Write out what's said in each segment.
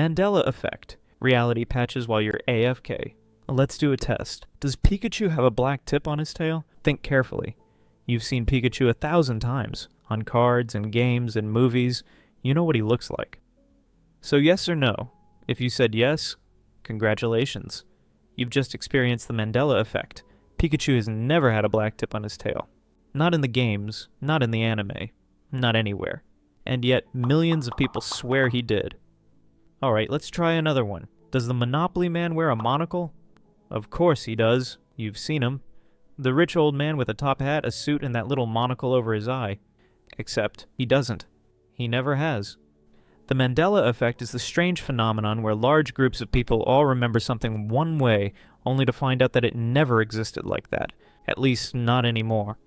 Mandela effect. Reality patches while you're AFK. Let's do a test. Does Pikachu have a black tip on his tail? Think carefully. You've seen Pikachu 1,000 times. On cards and games and movies. You know what he looks like. So yes or no? If you said yes, congratulations. You've just experienced the Mandela effect. Pikachu has never had a black tip on his tail. Not in the games, not in the anime, not anywhere. And yet, millions of people swear he did. Alright, let's try another one. Does the Monopoly man wear a monocle? Of course he does. You've seen him. The rich old man with a top hat, a suit, and that little monocle over his eye. Except, he doesn't. He never has. The Mandela effect is the strange phenomenon where large groups of people all remember something one way, only to find out that it never existed like that. At least, not anymore.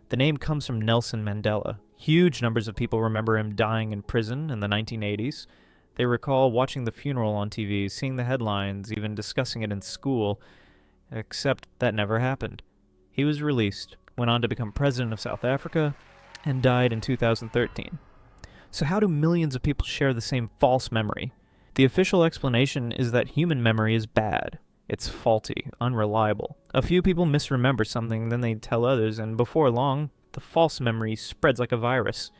The name comes from Nelson Mandela. Huge numbers of people remember him dying in prison in the 1980s. They recall watching the funeral on TV, seeing the headlines, even discussing it in school. Except that never happened. He was released, went on to become president of South Africa, and died in 2013. So how do millions of people share the same false memory? The official explanation is that human memory is bad. It's faulty, unreliable. A few people misremember something, then they tell others, and before long, the false memory spreads like a virus.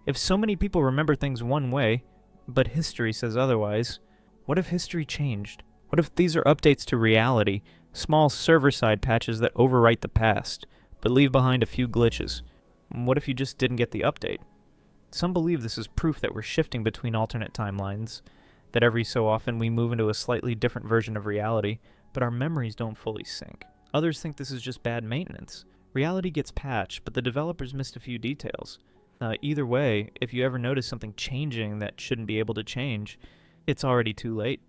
If so many people remember things one way, but history says otherwise, what if history changed? What if these are updates to reality, small server-side patches that overwrite the past, but leave behind a few glitches? What if you just didn't get the update? Some believe this is proof that we're shifting between alternate timelines, that every so often we move into a slightly different version of reality, but our memories don't fully sync. Others think this is just bad maintenance. Reality gets patched, but the developers missed a few details. Either way, if you ever notice something changing that shouldn't be able to change, it's already too late.